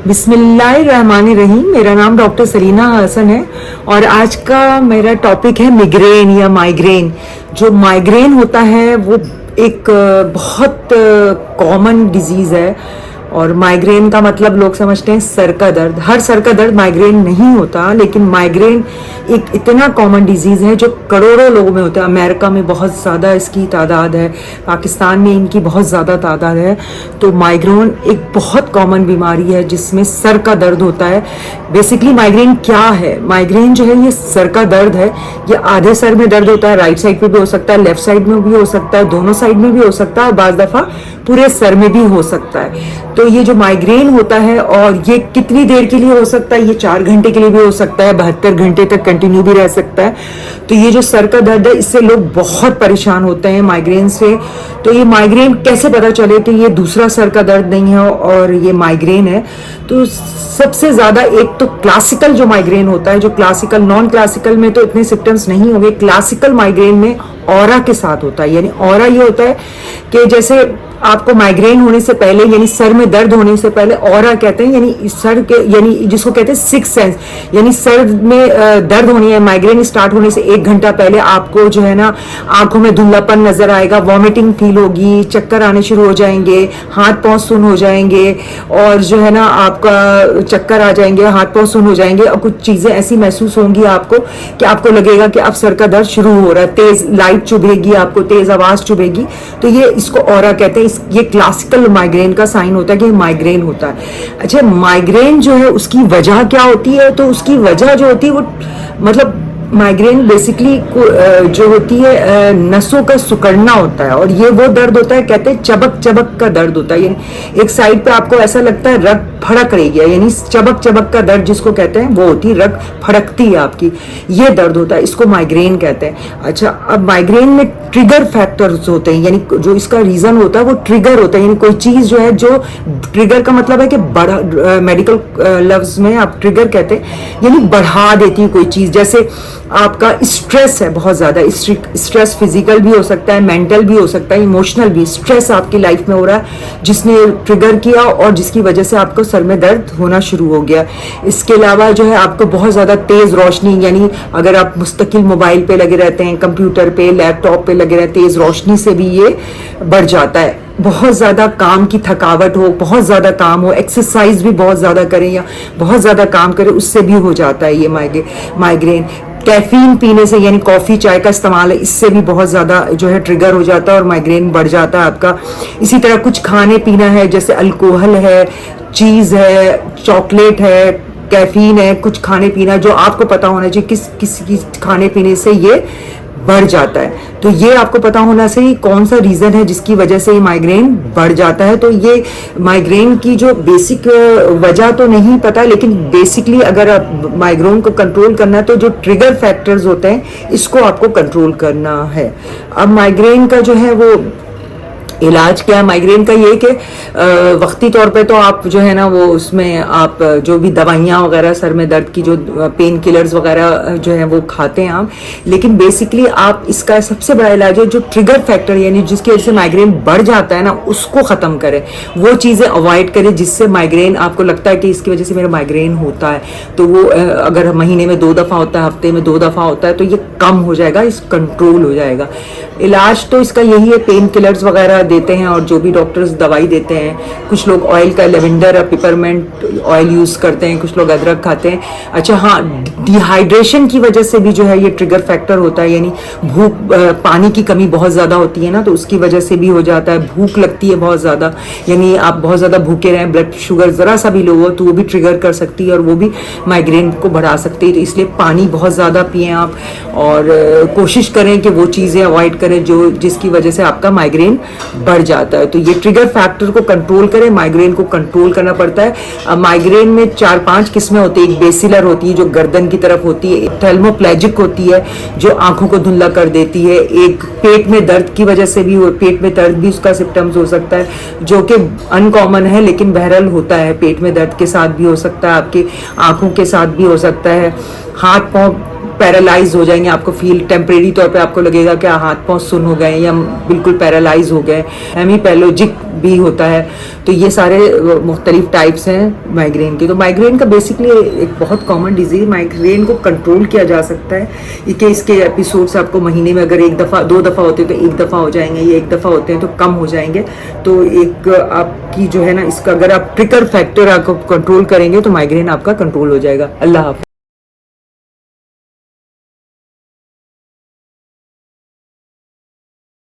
बिस्मिल्लाहिर्रहमानिर्रहीम। मेरा नाम डॉक्टर सलीना हसन है और आज का मेरा टॉपिक है मिग्रेन या माइग्रेन। जो माइग्रेन होता है वो एक बहुत कॉमन डिजीज है और माइग्रेन का मतलब लोग समझते हैं सर का दर्द। हर सर का दर्द माइग्रेन नहीं होता, लेकिन माइग्रेन एक इतना कॉमन डिजीज है जो करोड़ों लोगों में होता है। अमेरिका में बहुत ज़्यादा इसकी तादाद है, पाकिस्तान में इनकी बहुत ज़्यादा तादाद है। तो माइग्रेन एक बहुत कॉमन बीमारी है जिसमें सर का दर्द होता है। बेसिकली माइग्रेन क्या है? माइग्रेन जो है ये सर का दर्द है। ये आधे सर में दर्द होता है, राइट साइड पे भी हो सकता है, लेफ्ट साइड में भी हो सकता है, दोनों साइड में भी हो सकता है और बाज़ दफ़ा पूरे सर में भी हो सकता है। तो ये जो माइग्रेन होता है और ये कितनी देर के लिए हो सकता है? ये 4 घंटे के लिए भी हो सकता है, 72 घंटे तक कंटिन्यू भी रह सकता है। तो ये जो सर का दर्द है इससे लोग बहुत परेशान होते हैं माइग्रेन से। तो ये माइग्रेन कैसे पता चले कि ये दूसरा सर का दर्द नहीं है और ये माइग्रेन है? तो सबसे ज्यादा एक तो क्लासिकल जो माइग्रेन होता है, जो क्लासिकल, नॉन क्लासिकल में तो इतने सिम्टम्स नहीं होंगे। क्लासिकल माइग्रेन में ऑरा के साथ होता है। यानी ऑरा ये होता है कि जैसे आपको माइग्रेन होने से पहले, यानी सर में दर्द होने से पहले ऑरा कहते हैं, यानी सर के, यानी जिसको कहते हैं सिक्स सेंस, यानी सर में दर्द होनी है माइग्रेन स्टार्ट होने से 1 घंटा पहले आपको जो है ना आंखों में धुंधलापन नजर आएगा, वॉमिटिंग फील होगी, चक्कर आने शुरू हो जाएंगे, हाथ पांव सुन्न हो जाएंगे और जो है ना आपका चक्कर आ जाएंगे, हाथ पांव सुन्न हो जाएंगे और कुछ चीजें ऐसी महसूस होंगी आपको कि आपको लगेगा कि अब सर का दर्द शुरू हो रहा है, तेज लाइट चुभेगी, आपको तेज आवाज चुभेगी। तो ये इसको ऑरा कहते हैं। ये क्लासिकल माइग्रेन का साइन होता है कि माइग्रेन होता है। अच्छा, माइग्रेन जो है उसकी वजह क्या होती है? तो उसकी वजह जो होती है वो मतलब माइग्रेन बेसिकली जो होती है नसों का सिकुड़ना होता है और ये वो दर्द होता है, कहते हैं चबक चबक का दर्द होता है। यानी एक साइड पे आपको ऐसा लगता है रग फड़क रही है, यानी चबक चबक का दर्द जिसको कहते हैं वो होती है, रग फड़कती है आपकी, ये दर्द होता है, इसको माइग्रेन कहते हैं। अच्छा, अब माइग्रेन में ट्रिगर फैक्टर्स होते हैं, यानी जो इसका रीजन होता है वो ट्रिगर होता है। यानी कोई चीज जो है, जो ट्रिगर का मतलब है कि बड़ा, मेडिकल लफ्ज में आप ट्रिगर कहते हैं, यानी बढ़ा देती है कोई चीज। जैसे आपका स्ट्रेस है बहुत ज्यादा, स्ट्रेस फिजिकल भी हो सकता है, मेंटल भी हो सकता है, इमोशनल भी। स्ट्रेस आपकी लाइफ में हो रहा है जिसने ट्रिगर किया और जिसकी वजह से आपको सर में दर्द होना शुरू हो गया। इसके अलावा जो है आपको बहुत ज्यादा तेज रोशनी, यानी अगर आप मुस्तकिल मोबाइल पे लगे रहते हैं, कंप्यूटर पे, लैपटॉप पे लगे रहते हैं, तेज रोशनी से भी ये बढ़ जाता है। बहुत ज्यादा काम की थकावट हो, बहुत ज्यादा काम हो, एक्सरसाइज भी बहुत ज्यादा करें या बहुत ज्यादा काम करें, उससे भी हो जाता है ये माइग्रेन। कैफीन पीने से, यानी कॉफी चाय का इस्तेमाल है, इससे भी बहुत ज्यादा जो है ट्रिगर हो जाता है और माइग्रेन बढ़ जाता है आपका। इसी तरह कुछ खाने पीना है, जैसे अल्कोहल है, चीज है, चॉकलेट है, कैफीन है, कुछ खाने पीना जो आपको पता होना चाहिए किस खाने पीने से ये बढ़ जाता है। तो ये आपको पता होना चाहिए कौन सा रीजन है जिसकी वजह से ये माइग्रेन बढ़ जाता है। तो ये माइग्रेन की जो बेसिक वजह तो नहीं पता, लेकिन बेसिकली अगर आप माइग्रेन को कंट्रोल करना है तो जो ट्रिगर फैक्टर्स होते हैं इसको आपको कंट्रोल करना है। अब माइग्रेन का जो है वो इलाज क्या है? माइग्रेन का ये कि वक्ती तौर पे तो आप जो है ना वो उसमें आप जो भी दवाइयाँ वगैरह सर में दर्द की जो पेन किलर्स वगैरह जो है वो खाते हैं आप, लेकिन बेसिकली आप इसका सबसे बड़ा इलाज है जो ट्रिगर फैक्टर, यानी जिसकी वजह से माइग्रेन बढ़ जाता है ना, उसको ख़त्म करें, वो चीज़ें अवॉइड करें जिससे माइग्रेन आपको लगता है कि इसकी वजह से मेरा माइग्रेन होता है। तो वो अगर महीने में 2 दफ़ा होता है, हफ्ते में 2 दफ़ा होता है, तो ये कम हो जाएगा, इस कंट्रोल हो जाएगा। इलाज तो इसका यही है, पेन किलर्स वगैरह देते हैं और जो भी डॉक्टर्स दवाई देते हैं। कुछ लोग ऑयल का, लेवेंडर और पिपरमेंट ऑयल यूज करते हैं, कुछ लोग अदरक खाते हैं। अच्छा हाँ, डिहाइड्रेशन की वजह से भी जो है ये ट्रिगर फैक्टर होता है, यानी भूख, पानी की कमी बहुत ज्यादा होती है ना, तो उसकी वजह से भी हो जाता है। भूख लगती है बहुत ज्यादा, यानी आप बहुत ज्यादा भूखे रहें, ब्लड शुगर जरा सा भी लो हो तो वो भी ट्रिगर कर सकती है और वो भी माइग्रेन को बढ़ा सकती है। तो इसलिए पानी बहुत ज्यादा पिएं आप और कोशिश करें कि वो चीजें अवॉइड करें जो जिसकी वजह से आपका माइग्रेन बढ़ जाता है। तो ये ट्रिगर फैक्टर को कंट्रोल करें, माइग्रेन को कंट्रोल करना पड़ता है। माइग्रेन में 4-5 किस्में होती है। एक बेसिलर होती है जो गर्दन की तरफ होती है, एक थैल्मोप्लेजिक होती है जो आंखों को धुंधला कर देती है, एक पेट में दर्द की वजह से भी, पेट में दर्द भी उसका सिम्टम्स हो सकता है जो कि अनकॉमन है लेकिन बहरहाल होता है। पेट में दर्द के साथ भी हो सकता है, आपकी आंखों के साथ भी हो सकता है, हाथ पांव पैरालाइज हो जाएंगे, आपको फील टेम्परेरी तौर पे आपको लगेगा कि हाथ पांव सुन हो गए या बिल्कुल पैरालाइज हो गए, हेमीपैलेजिक भी होता है। तो ये सारे मुख्तलिफ टाइप्स हैं माइग्रेन के। तो माइग्रेन का बेसिकली एक बहुत कॉमन डिजीज, माइग्रेन को कंट्रोल किया जा सकता है कि इसके एपिसोड्स आपको महीने में अगर 1 दफ़ा 2 दफ़ा होते हैं तो 1 दफ़ा हो जाएंगे, ये 1 दफ़ा होते हैं तो कम हो जाएंगे। तो एक आपकी जो है ना, इसका अगर आप ट्रिगर फैक्टर आपको कंट्रोल करेंगे तो माइग्रेन आपका कंट्रोल हो जाएगा। अल्लाह हाफ़िज़।